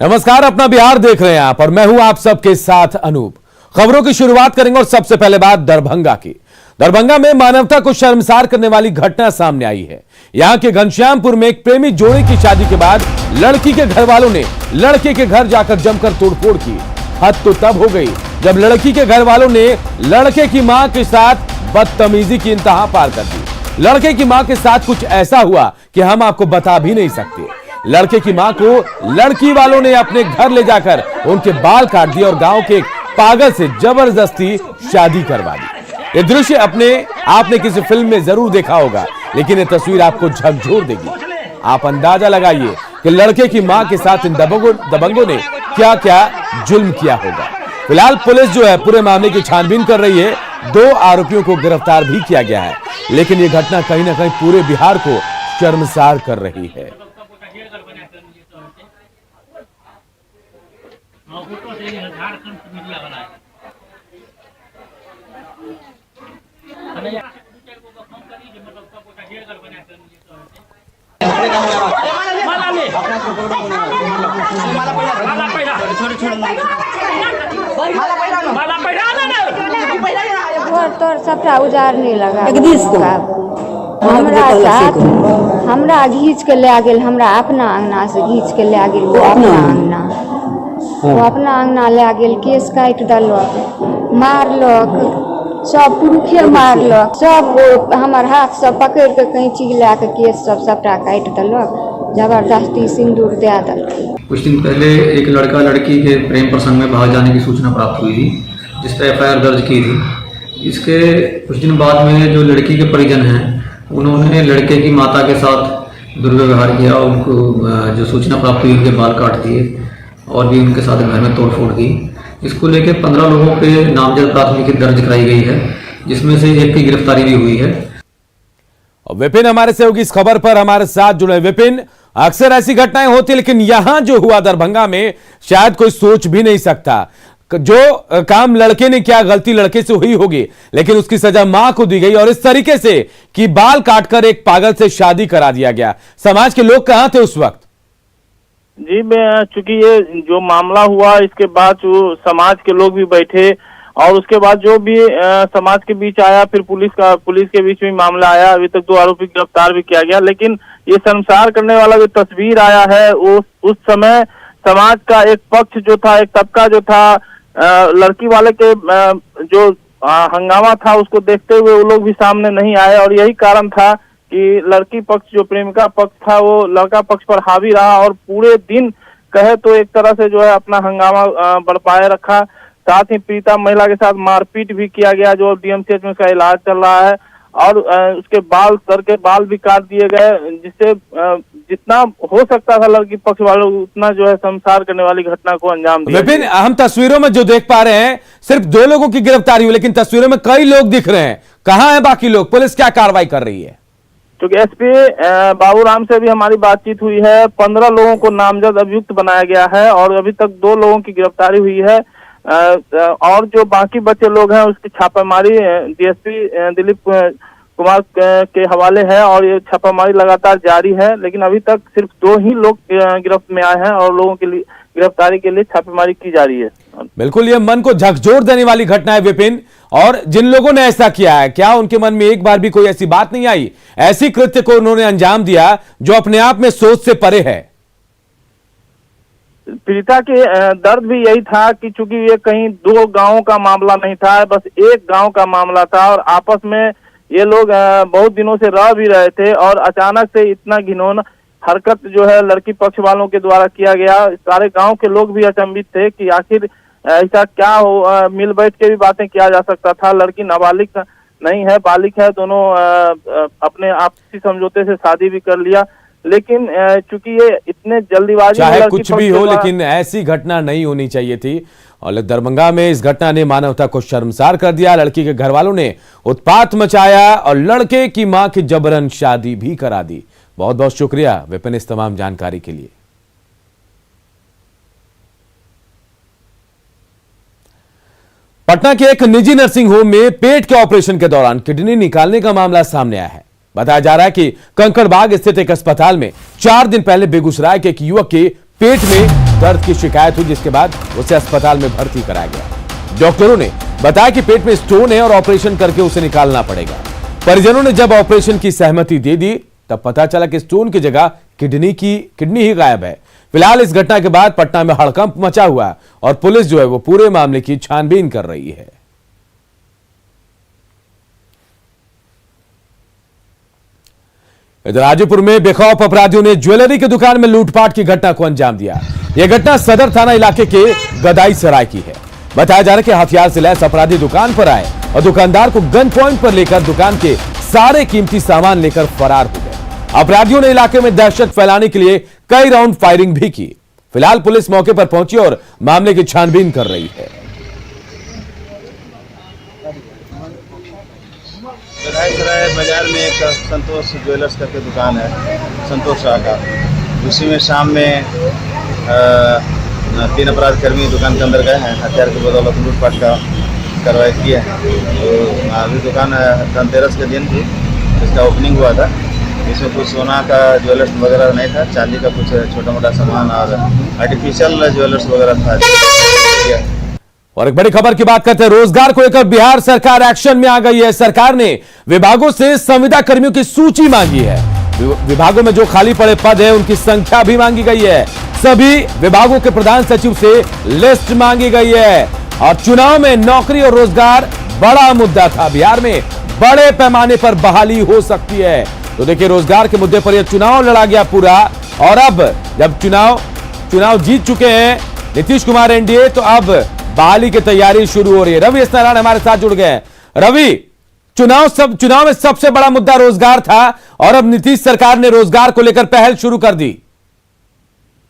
नमस्कार, अपना बिहार देख रहे हैं आप और मैं हूं आप सबके साथ अनूप। खबरों की शुरुआत करेंगे और सबसे पहले बात दरभंगा की। दरभंगा में मानवता को शर्मसार करने वाली घटना सामने आई है। यहां के घनश्यामपुर में एक प्रेमी जोड़े की शादी के बाद लड़की के घर वालों ने लड़के के घर जाकर जमकर तोड़फोड़ की। हद तो तब हो गई जब लड़की के घर वालों ने लड़के की मां के साथ बदतमीजी की इंतहा पार कर दी। लड़के की मां के साथ कुछ ऐसा हुआ कि हम आपको बता भी नहीं सकते। लड़के की मां को लड़की वालों ने अपने घर ले जाकर उनके बाल काट दिए और गांव के एक पागल से जबरदस्ती शादी करवा दी। ये दृश्य आपने किसी फिल्म में जरूर देखा होगा, लेकिन ये तस्वीर आपको झकझोर देगी। आप अंदाजा लगाइए कि लड़के की मां के साथ इन दबंगों ने क्या क्या जुल्म किया होगा। फिलहाल पुलिस जो है पूरे मामले की छानबीन कर रही है। 2 आरोपियों को गिरफ्तार भी किया गया है, लेकिन यह घटना कहीं ना कहीं पूरे बिहार को शर्मसार कर रही है। तोर सबटा उजारने लगा। हमरा साथ हमरा घींच के ले गेल, हमरा अपना अंगना से घींच के ले गेल। वो अपना अंगना ले गेल, केस काट देलक, मारलक, सब पुरुखे मारलक, सब हमर हाथ सब पकड़ के कैंची ला के केस सब सबटा काट देलक, जबरदस्ती सिंदूर दे देलक। कुछ दिन पहले एक लड़का लड़की के प्रेम प्रसंग में भाग जाने की सूचना प्राप्त हुई थी, जिस पर FIR दर्ज की थी। इसके कुछ दिन बाद में जो लड़की के परिजन हैं, उन्होंने लड़के की माता के साथ दुर्व्यवहार किया। उनको जो सूचना प्राप्त हुई, उनके बाल काट दिए और भी उनके साथ घर में तोड़फोड़ की। इसको लेकर 15 लोगों पे नामजद प्राथमिकी दर्ज कराई गई है, जिसमें से एक की गिरफ्तारी भी हुई है। विपिन हमारे सहयोगी इस खबर पर हमारे साथ जुड़े। विपिन, अक्सर ऐसी घटनाएं होती, लेकिन यहां जो हुआ दरभंगा में शायद कोई सोच भी नहीं सकता। जो काम लड़के ने किया, गलती लड़के से हुई होगी, लेकिन उसकी सजा मां को दी गई और इस तरीके से कि बाल काटकर एक पागल से शादी करा दिया गया। समाज के लोग कहां थे उस वक्त? जी, चूंकि ये जो मामला हुआ, इसके बाद जो समाज के लोग भी बैठे और उसके बाद जो भी समाज के बीच आया, फिर पुलिस के बीच में मामला आया। अभी तक 2 आरोपी गिरफ्तार भी किया गया, लेकिन ये शर्मसार करने वाला जो तस्वीर आया है, उस समय समाज का एक पक्ष जो था, एक तबका जो था, लड़की वाले के जो हंगामा था, उसको देखते हुए वो लोग भी सामने नहीं आए। और यही कारण था कि लड़की पक्ष, जो प्रेमिका पक्ष था, वो लड़का पक्ष पर हावी रहा और पूरे दिन कहे तो एक तरह से जो है अपना हंगामा बरपाए रखा। साथ ही पीड़िता महिला के साथ मारपीट भी किया गया, जो DMCH में उसका इलाज चल रहा है। और उसके सर के बाल भी काट दिए गए, जिससे जितना हो सकता था लड़की पक्ष वालों उतना जो है शर्मसार करने वाली घटना को अंजाम दिया। विपिन, हम तस्वीरों में जो देख पा रहे हैं, सिर्फ 2 लोगों की गिरफ्तारी हुई, लेकिन तस्वीरों में कई लोग दिख रहे हैं। कहां है बाकी लोग? पुलिस क्या कार्रवाई कर रही है? क्योंकि SP बाबूराम से भी हमारी बातचीत हुई है। 15 लोगों को नामजद अभियुक्त बनाया गया है और अभी तक 2 लोगों की गिरफ्तारी हुई है। और जो बाकी बचे लोग हैं, उसकी छापामारी DSP दिलीप कुमार के हवाले है और ये छापामारी लगातार जारी है। लेकिन अभी तक सिर्फ 2 ही लोग गिरफ्त में आए हैं और लोगों के लिए गिरफ्तारी के लिए छापेमारी की जा रही है। बिल्कुल, ये मन को झकझोर देने वाली घटना है विपिन। और जिन लोगों ने ऐसा किया है, क्या उनके मन में एक बार भी कोई ऐसी बात नहीं आई, ऐसी कृत्य को उन्होंने अंजाम दिया जो अपने आप में सोच से परे है? पीड़िता के दर्द भी यही था कि चूंकि ये कहीं 2 गांवों का मामला नहीं था, बस एक गांव का मामला था और आपस में ये लोग बहुत दिनों से रह भी रहे थे और अचानक से इतना घिनौना हरकत जो है लड़की पक्ष वालों के द्वारा किया गया। सारे गांव के लोग भी अचंभित थे कि आखिर ऐसा क्या हो। मिल बैठ के भी बातें किया जा सकता था। लड़की नाबालिग नहीं है, बालिग है। दोनों अपने आपसी समझौते से शादी भी कर लिया, लेकिन चूंकि ये इतने जल्दीबाजी, चाहे कुछ भी हो, लेकिन ऐसी घटना नहीं होनी चाहिए थी। और दरभंगा में इस घटना ने मानवता को शर्मसार कर दिया। लड़की के घर वालों ने उत्पात मचाया और लड़के की मां की जबरन शादी भी करा दी। बहुत बहुत शुक्रिया विपिन इस तमाम जानकारी के लिए। पटना के एक निजी नर्सिंग होम में पेट के ऑपरेशन के दौरान किडनी निकालने का मामला सामने आया है। बताया जा रहा है कि कंकड़बाग स्थित एक अस्पताल में 4 दिन पहले बेगूसराय के एक युवक के पेट में दर्द की शिकायत हुई, जिसके बाद उसे अस्पताल में भर्ती कराया गया। डॉक्टरों ने बताया कि पेट में स्टोन है और ऑपरेशन करके उसे निकालना पड़ेगा। परिजनों ने जब ऑपरेशन की सहमति दे दी तब पता चला कि स्टोन की जगह किडनी ही गायब है। फिलहाल इस घटना के बाद पटना में हड़कंप मचा हुआ है और पुलिस जो है वो पूरे मामले की छानबीन कर रही है। इधर हाजीपुर में बेखौफ अपराधियों ने ज्वेलरी की दुकान में लूटपाट की घटना को अंजाम दिया। यह घटना सदर थाना इलाके के गदाई सराय की है। बताया जा रहा है कि हथियार से लैस अपराधी दुकान पर आए और दुकानदार को गन पॉइंट पर लेकर दुकान के सारे कीमती सामान लेकर फरार हो गए। अपराधियों ने इलाके में दहशत फैलाने के लिए कई राउंड फायरिंग भी की। फिलहाल पुलिस मौके पर पहुंची और मामले की छानबीन कर रही है। गदाई बाजार में एक संतोष ज्वेलर्स करके दुकान है, संतोष शाह का। उसी में शाम में 3 अपराधकर्मी दुकान के अंदर गए हैं, हथियार की बदौलत लूटपाट का कार्रवाई किए हैं। तो अभी दुकान धनतेरस के दिन थी, इसका ओपनिंग हुआ था। इसमें कुछ सोना का ज्वेलर्स वगैरह नहीं था, चांदी का कुछ छोटा मोटा सामान और आर्टिफिशियल ज्वेलर्स वगैरह था। और एक बड़ी खबर की बात करते हैं। रोजगार को लेकर बिहार सरकार एक्शन में आ गई है। सरकार ने विभागों से संविदा कर्मियों की सूची मांगी है। विभागों में जो खाली पड़े पद है उनकी संख्या भी मांगी गई है। सभी विभागों के प्रधान सचिव से लिस्ट मांगी गई है। और चुनाव में नौकरी और रोजगार बड़ा मुद्दा था। बिहार में बड़े पैमाने पर बहाली हो सकती है। तो देखिए, रोजगार के मुद्दे पर यह चुनाव लड़ा गया पूरा। और अब जब चुनाव जीत चुके हैं नीतीश कुमार एनडीए, तो अब बहाली की तैयारी शुरू हो रही है। रवि नारायण हमारे साथ जुड़ गए हैं। रवि, चुनाव में सबसे बड़ा मुद्दा रोजगार था और अब नीतीश सरकार ने रोजगार को लेकर पहल शुरू कर दी।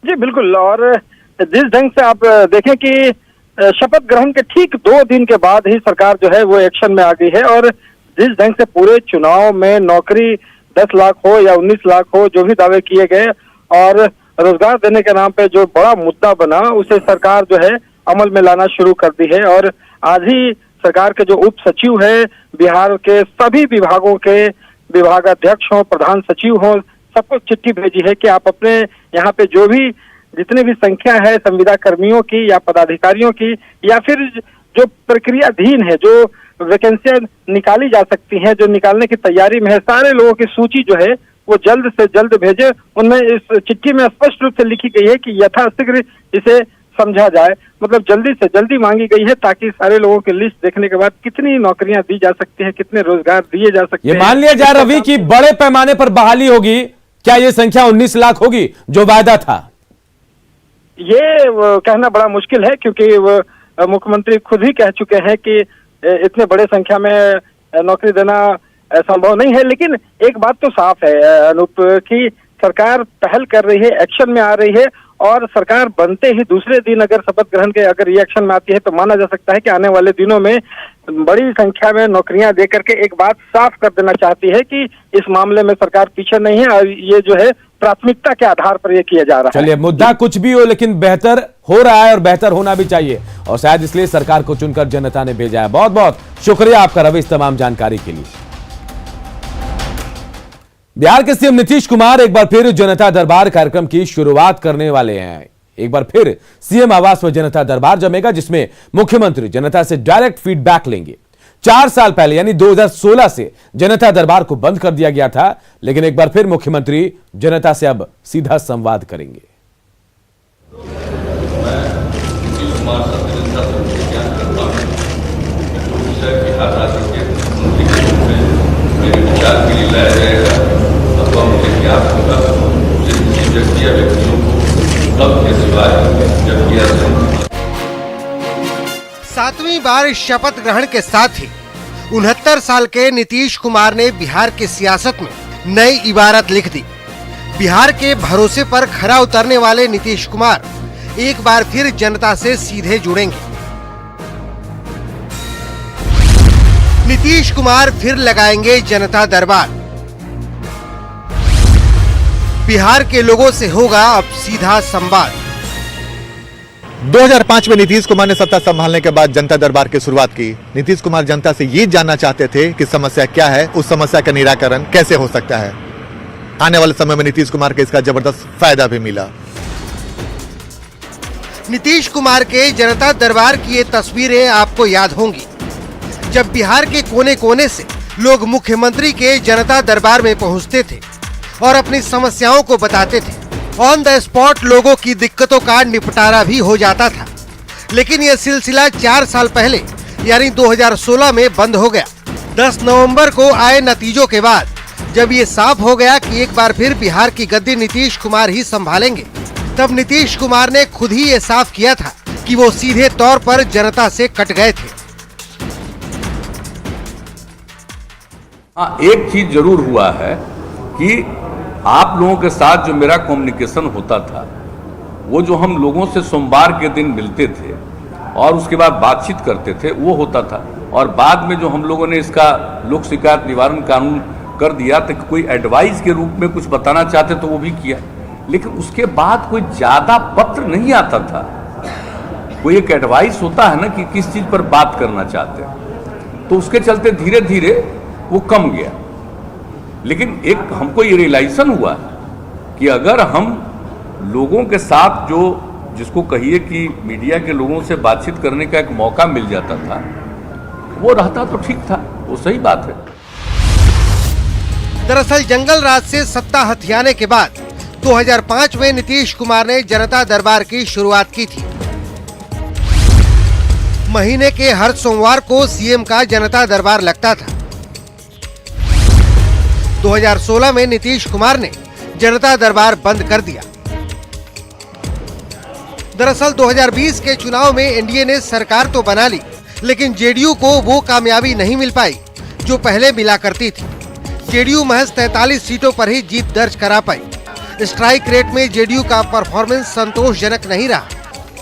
जी बिल्कुल। और जिस ढंग से आप देखें कि शपथ ग्रहण के ठीक 2 दिन के बाद ही सरकार जो है वो एक्शन में आ गई है। और जिस ढंग से पूरे चुनाव में नौकरी 10 लाख हो या 19 लाख हो, जो भी दावे किए गए और रोजगार देने के नाम पे जो बड़ा मुद्दा बना, उसे सरकार जो है अमल में लाना शुरू कर दी है। और आज ही सरकार के जो उप सचिव है, बिहार के सभी विभागों के विभागाध्यक्ष हों, प्रधान सचिव हों, सबको चिट्ठी भेजी है कि आप अपने यहाँ पे जो भी जितने भी संख्या है संविदा कर्मियों की या पदाधिकारियों की, या फिर जो प्रक्रियाधीन है, जो वैकेंसियां निकाली जा सकती हैं, जो निकालने की तैयारी में है, सारे लोगों की सूची जो है वो जल्द से जल्द भेजे। उनमें इस चिट्ठी में स्पष्ट रूप से लिखी गई है कि यथाशीघ्र इसे समझा जाए, मतलब जल्दी से जल्दी मांगी गई है, ताकि सारे लोगों की लिस्ट देखने के बाद कितनी नौकरियां दी जा सकती हैं, कितने रोजगार दिए जा सकते हैं। ये मान लिया जाए रवि कि बड़े पैमाने पर बहाली होगी, क्या ये संख्या 19 लाख होगी जो वायदा था? ये कहना बड़ा मुश्किल है, क्योंकि मुख्यमंत्री खुद ही कह चुके हैं कि इतने बड़े संख्या में नौकरी देना संभव नहीं है। लेकिन एक बात तो साफ है अनूप, कि सरकार पहल कर रही है, एक्शन में आ रही है। और सरकार बनते ही दूसरे दिन अगर शपथ ग्रहण के अगर रिएक्शन में आती है, तो माना जा सकता है कि आने वाले दिनों में बड़ी संख्या में नौकरियां देकर के एक बात साफ कर देना चाहती है कि इस मामले में सरकार पीछे नहीं है और ये जो है प्राथमिकता के आधार पर यह किया जा रहा है। चलिए, मुद्दा कुछ भी हो लेकिन बेहतर हो रहा है और बेहतर होना भी चाहिए, और शायद इसलिए सरकार को चुनकर जनता ने भेजा है। बहुत बहुत शुक्रिया आपका रवि, इस तमाम जानकारी के लिए। बिहार के सीएम नीतीश कुमार एक बार फिर जनता दरबार कार्यक्रम की शुरुआत करने वाले हैं। एक बार फिर सीएम आवास में जनता दरबार जमेगा, जिसमें मुख्यमंत्री जनता से डायरेक्ट फीडबैक लेंगे। 4 साल पहले यानी 2016 से जनता दरबार को बंद कर दिया गया था, लेकिन एक बार फिर मुख्यमंत्री जनता से अब सीधा संवाद करेंगे। सातवीं बार शपथ ग्रहण के साथ ही 69 साल के नीतीश कुमार ने बिहार की सियासत में नई इबारत लिख दी। बिहार के भरोसे पर खरा उतरने वाले नीतीश कुमार एक बार फिर जनता से सीधे जुड़ेंगे। नीतीश कुमार फिर लगाएंगे जनता दरबार। बिहार के लोगों से होगा अब सीधा संवाद। 2005 में नीतीश कुमार ने सत्ता संभालने के बाद जनता दरबार की शुरुआत की। नीतीश कुमार जनता से ये जानना चाहते थे कि समस्या क्या है, उस समस्या का निराकरण कैसे हो सकता है। आने वाले समय में नीतीश कुमार को इसका जबरदस्त फायदा भी मिला। नीतीश कुमार के जनता दरबार की ये तस्वीरें आपको याद होंगी, जब बिहार के कोने कोने से लोग मुख्यमंत्री के जनता दरबार में पहुंचते थे और अपनी समस्याओं को बताते थे। ऑन द स्पॉट लोगों की दिक्कतों का निपटारा भी हो जाता था। लेकिन यह सिलसिला 4 साल पहले यानी 2016 में बंद हो गया। 10 नवंबर को आए नतीजों के बाद जब ये साफ हो गया कि एक बार फिर बिहार की गद्दी नीतीश कुमार ही संभालेंगे, तब नीतीश कुमार ने खुद ही ये साफ किया था कि वो सीधे तौर पर जनता से कट गए थे। हाँ, एक चीज जरूर हुआ है कि आप लोगों के साथ जो मेरा कम्युनिकेशन होता था, वो जो हम लोगों से सोमवार के दिन मिलते थे और उसके बाद बातचीत करते थे, वो होता था। और बाद में जो हम लोगों ने इसका लोक शिकायत निवारण कानून कर दिया, तो कोई एडवाइस के रूप में कुछ बताना चाहते तो वो भी किया, लेकिन उसके बाद कोई ज्यादा पत्र नहीं आता था। कोई एक एडवाइस होता है ना कि किस चीज पर बात करना चाहते हैं, तो उसके चलते धीरे धीरे वो कम गया। लेकिन एक हमको ये रियलाइजेशन हुआ कि अगर हम लोगों के साथ जो जिसको कहिए कि मीडिया के लोगों से बातचीत करने का एक मौका मिल जाता था, वो रहता तो ठीक था, वो सही बात है। दरअसल जंगल राज से सत्ता हथियाने के बाद 2005 में नीतीश कुमार ने जनता दरबार की शुरुआत की थी। महीने के हर सोमवार को सीएम का जनता दरबार लगता था। 2016 में नीतीश कुमार ने जनता दरबार बंद कर दिया। दरअसल 2020 के चुनाव में एनडीए ने सरकार तो बना ली, लेकिन जेडीयू को वो कामयाबी नहीं मिल पाई जो पहले मिला करती थी। जेडीयू महज 43 सीटों पर ही जीत दर्ज करा पाई। स्ट्राइक रेट में जेडीयू का परफॉर्मेंस संतोषजनक नहीं रहा।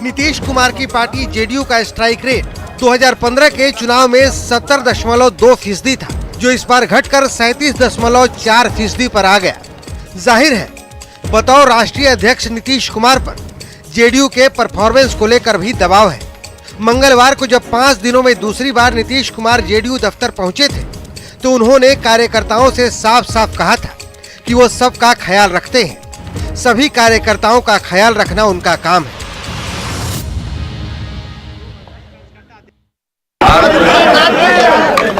नीतीश कुमार की पार्टी जेडीयू का स्ट्राइक रेट 2015 के चुनाव में 70.2% था, जो इस बार घटकर 37.4% पर आ गया। जाहिर है, बतौर राष्ट्रीय अध्यक्ष नीतीश कुमार पर जेडीयू के परफॉर्मेंस को लेकर भी दबाव है। मंगलवार को जब 5 दिनों में दूसरी बार नीतीश कुमार जेडीयू दफ्तर पहुंचे थे, तो उन्होंने कार्यकर्ताओं से साफ साफ कहा था कि वो सबका ख्याल रखते हैं। सभी कार्यकर्ताओं का ख्याल रखना उनका काम है।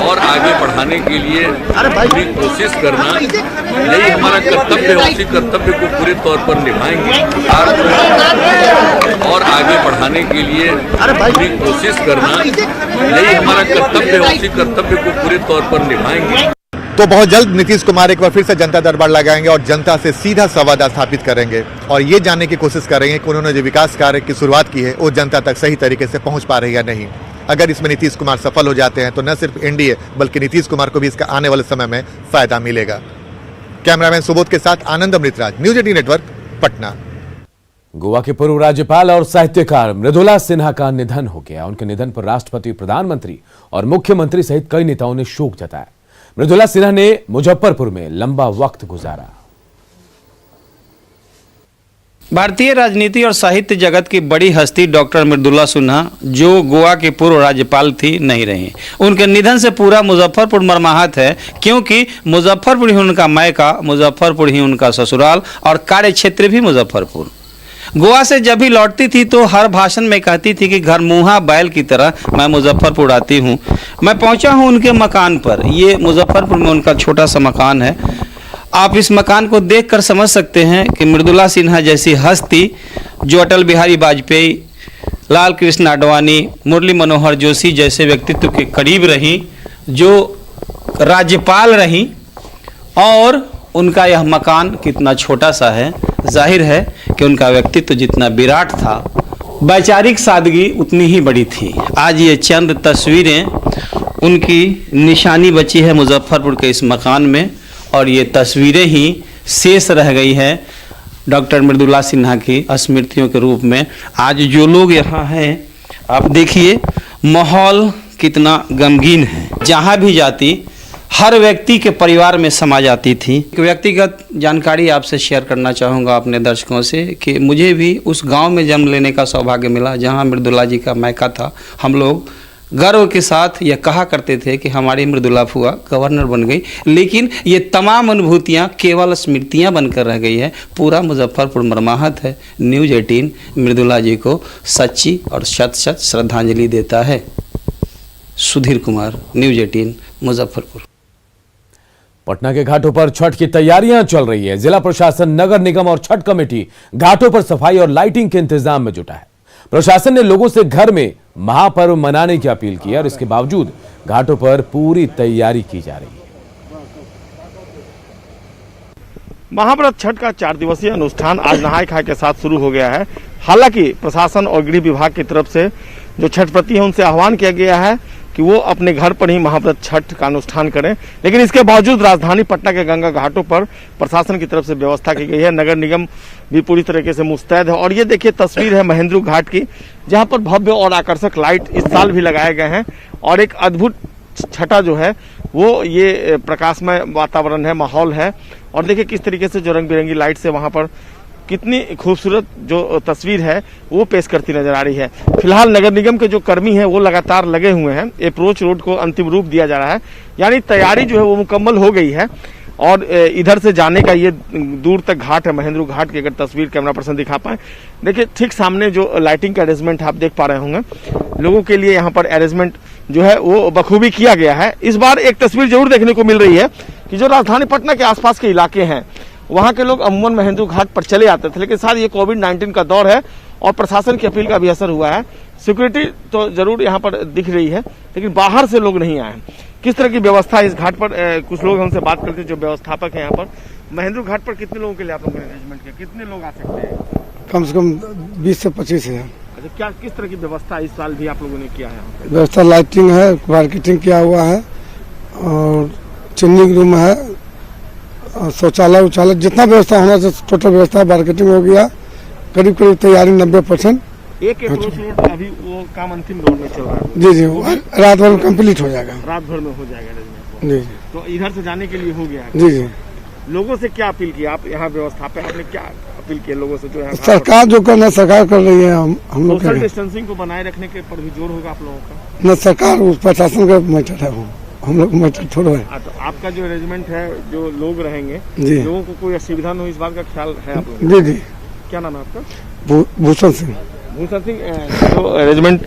और आगे बढ़ाने के लिए पूरी कोशिश करना, यही हमारा कर्तव्य है। उसी कर्तव्य को पूरे तौर पर निभाएंगे और आगे बढ़ाने के लिए पूरी कोशिश करना, यही हमारा कर्तव्य है। उसी कर्तव्य को पूरे तौर पर निभाएंगे। तो बहुत जल्द नीतीश कुमार एक बार फिर से जनता दरबार लगाएंगे और जनता से सीधा संवाद स्थापित करेंगे और ये जानने की कोशिश करेंगे कि उन्होंने जो विकास कार्य की शुरुआत की है वो जनता तक सही तरीके से पहुंच पा रही है या नहीं। अगर इसमें नीतीश कुमार सफल हो जाते हैं तो न सिर्फ एनडीए बल्कि नीतीश कुमार को भी इसका आने वाले समय में फायदा मिलेगा। कैमरामैन सुबोध के साथ आनंद अमृतराज, न्यूज 18 नेटवर्क, पटना। गोवा के पूर्व राज्यपाल और साहित्यकार मृदुला सिन्हा का निधन हो गया। उनके निधन पर राष्ट्रपति, प्रधानमंत्री और मुख्यमंत्री सहित कई नेताओं ने शोक जताया। मृदुला सिन्हा ने मुजफ्फरपुर में लंबा वक्त गुजारा। भारतीय राजनीति और साहित्य जगत की बड़ी हस्ती डॉक्टर मृदुला सिन्हा, जो गोवा के पूर्व राज्यपाल थी, नहीं रही। उनके निधन से पूरा मुजफ्फरपुर मर्माहत है, क्योंकि मुजफ्फरपुर ही उनका मायका, मुजफ्फरपुर ही उनका ससुराल और कार्य क्षेत्र भी मुजफ्फरपुर। गोवा से जब भी लौटती थी तो हर भाषण में कहती थी कि घर मुँहा बैल की तरह मैं मुजफ्फरपुर आती हूँ। मैं पहुँचा हूँ उनके मकान पर। ये मुजफ्फरपुर में उनका छोटा सा मकान है। आप इस मकान को देखकर समझ सकते हैं कि मृदुला सिन्हा जैसी हस्ती, जो अटल बिहारी वाजपेयी, लाल कृष्ण आडवाणी, मुरली मनोहर जोशी जैसे व्यक्तित्व के करीब रही, जो राज्यपाल रही, और उनका यह मकान कितना छोटा सा है। जाहिर है कि उनका व्यक्तित्व जितना विराट था, वैचारिक सादगी उतनी ही बड़ी थी। आज ये चंद तस्वीरें उनकी निशानी बची है मुजफ्फरपुर के इस मकान में, और ये तस्वीरें ही शेष रह गई है डॉक्टर मृदुला सिन्हा की स्मृतियों के रूप में। आज जो लोग यहाँ हैं, आप देखिए माहौल कितना गमगीन है। जहाँ भी जाती हर व्यक्ति के परिवार में समा जाती थी। व्यक्तिगत जानकारी आपसे शेयर करना चाहूँगा अपने दर्शकों से कि मुझे भी उस गांव में जन्म लेने का सौभाग्य मिला जहां मृदुला जी का मायका था। हम लोग गर्व के साथ यह कहा करते थे कि हमारी मृदुला फुआ गवर्नर बन गई, लेकिन ये तमाम अनुभूतियाँ केवल स्मृतियाँ बनकर रह गई है। पूरा मुजफ्फरपुर मर्माहत है। न्यूज़ 18 मृदुला जी को सच्ची और शत शत श्रद्धांजलि देता है। सुधीर कुमार, न्यूज़ 18 मुजफ्फरपुर। पटना के घाटों पर छठ की तैयारियां चल रही है। जिला प्रशासन, नगर निगम और छठ कमेटी घाटों पर सफाई और लाइटिंग के इंतजाम में जुटा है। प्रशासन ने लोगों से घर में महापर्व मनाने की अपील की है और इसके बावजूद घाटों पर पूरी तैयारी की जा रही है। महाव्रत छठ का 4 दिवसीय अनुष्ठान आज नहाय खाए के साथ शुरू हो गया है। हालांकि प्रशासन और गृह विभाग की तरफ से जो छठ व्रती है उनसे आह्वान किया गया है कि वो अपने घर पर ही महाव्रत छठ का अनुष्ठान करें, लेकिन इसके बावजूद राजधानी पटना के गंगा घाटों पर प्रशासन की तरफ से व्यवस्था की गई है। नगर निगम भी पूरी तरीके से मुस्तैद है और ये देखिए तस्वीर है महेंद्रू घाट की, जहां पर भव्य और आकर्षक लाइट इस साल भी लगाए गए हैं और एक अद्भुत छठा जो है वो ये प्रकाशमय वातावरण है, माहौल है। और देखिए किस तरीके से जो रंग बिरंगी लाइट से वहां पर कितनी खूबसूरत जो तस्वीर है वो पेश करती नजर आ रही है। फिलहाल नगर निगम के जो कर्मी हैं वो लगातार लगे हुए हैं। अप्रोच रोड को अंतिम रूप दिया जा रहा है, यानी तैयारी जो है वो मुकम्मल हो गई है। और इधर से जाने का ये दूर तक घाट है, महेंद्रू घाट की अगर तस्वीर कैमरा पर्सन दिखा पाए, देखिए ठीक सामने जो लाइटिंग का अरेंजमेंट आप देख पा रहे होंगे। लोगों के लिए यहाँ पर अरेंजमेंट जो है वो बखूबी किया गया है। इस बार एक तस्वीर जरूर देखने को मिल रही है कि जो राजधानी पटना के आसपास के इलाके हैं वहां के लोग अमूमन महेंद्रू घाट पर चले आते थे, लेकिन साथ ये कोविड-19 का दौर है और प्रशासन की अपील का भी असर हुआ है। सिक्योरिटी तो जरूर यहाँ पर दिख रही है, लेकिन बाहर से लोग नहीं आए। किस तरह की व्यवस्था है इस घाट पर, कुछ लोग हमसे बात करते हैं जो व्यवस्थापक है यहाँ पर। महेंद्रू घाट पर कितने लोगों के लिए आप लोगों ने अरेंजमेंट किया, कितने लोग आ सकते हैं? कम से कम 20 से 25 है। अच्छा, क्या किस तरह की व्यवस्था इस साल भी आप लोगों ने किया है? व्यवस्था लाइटिंग है, मार्केटिंग किया हुआ है और चिन्निंग रूम है, शौचालय उचालय जितना व्यवस्था होना चाहिए टोटल व्यवस्था, मार्केटिंग हो गया। करीब करीब तैयारी 90%। एक अप्रोच रोड अभी वो काम अंतिम दौर में चल रहा है। जी जी, रात भर में कंप्लीट हो जाएगा। रात भर में हो जाएगा जी जी। तो इधर से जाने के लिए हो गया है। जी जी। लोगों से क्या अपील की आप यहाँ व्यवस्था पे, आपने क्या अपील किया लोगों से? जो है सरकार जो करना सरकार कर रही है, हम लोग सोशल डिस्टेंसिंग को बनाए रखने के पर भी जोर होगा आप लोगों का? न सरकार उस प्रशासन का मैटर है, हम लोग मैटर थोड़ा है। तो आपका जो अरेंजमेंट है, जो लोग रहेंगे, लोगों को कोई असुविधा न हो इस बात का ख्याल है आप लोगों? जी जी। क्या नाम है आपका? भूषण सिंह। भूषण सिंह जो अरेंजमेंट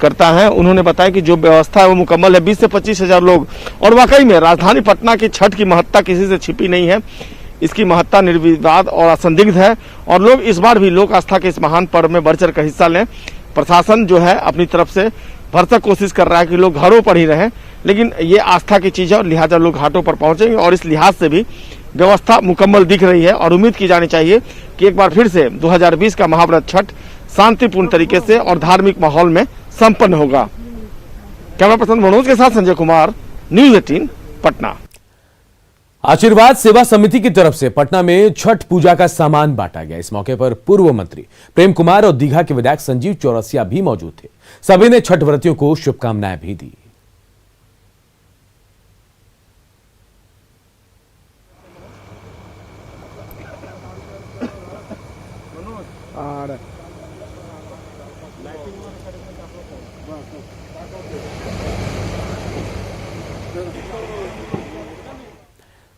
करता है, उन्होंने बताया कि जो व्यवस्था है वो मुकम्मल है। 20 से 25 हजार लोग, और वाकई में राजधानी पटना की छठ की महत्ता किसी से छिपी नहीं है। इसकी महत्ता निर्विवाद और असंदिग्ध है और लोग इस बार भी लोक आस्था के इस महान पर्व में बढ़ चढ़ कर हिस्सा लें। प्रशासन जो है अपनी तरफ से भरसक कोशिश कर रहा है कि लोग घरों पर ही रहें, लेकिन ये आस्था की चीज है और लिहाजा लोग घाटों पर पहुंचेंगे और इस लिहाज से भी व्यवस्था मुकम्मल दिख रही है और उम्मीद की जानी चाहिए कि एक बार फिर से 2020 का महाव्रत छठ शांतिपूर्ण तरीके से और धार्मिक माहौल में संपन्न होगा। कैमरा पर्सन मनोज के साथ संजय कुमार, न्यूज़ 18 पटना। आशीर्वाद सेवा समिति की तरफ से पटना में छठ पूजा का सामान बांटा गया। इस मौके पर पूर्व मंत्री प्रेम कुमार और दीघा के विधायक संजीव चौरसिया भी मौजूद थे। सभी ने छठ व्रतियों को शुभकामनाएं भी दी।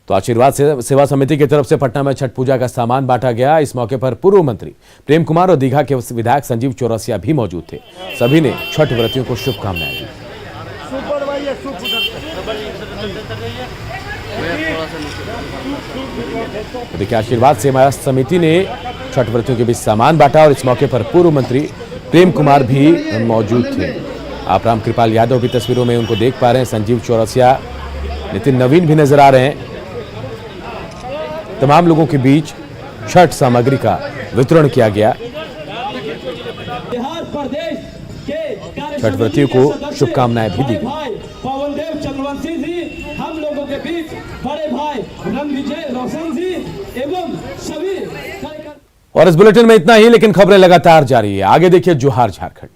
तो आशीर्वाद सेवा समिति की तरफ से पटना में छठ पूजा का सामान बांटा गया। इस मौके पर पूर्व मंत्री प्रेम कुमार और दीघा के विधायक संजीव चौरसिया भी मौजूद थे। सभी ने छठ व्रतियों को शुभकामनाएं दी। देखिए, आशीर्वाद सेवा समिति ने छठ व्रतियों के बीच सामान बांटा और इस मौके पर पूर्व मंत्री प्रेम कुमार भी मौजूद थे। आप राम कृपाल यादव भी तस्वीरों में उनको देख पा रहे हैं। संजीव चौरसिया, नितिन नवीन भी नजर आ रहे हैं। तमाम लोगों के बीच छठ सामग्री का वितरण किया गया। छठ व्रतियों को शुभकामनाएं भी दी गई। पवनदेव चंद्रवंशी जी, हम लोगों के बीच बड़े भाई रणविजय रोशन जी एवं सभी। और इस बुलेटिन में इतना ही, लेकिन खबरें लगातार जारी है। आगे देखिए जोहार झारखंड।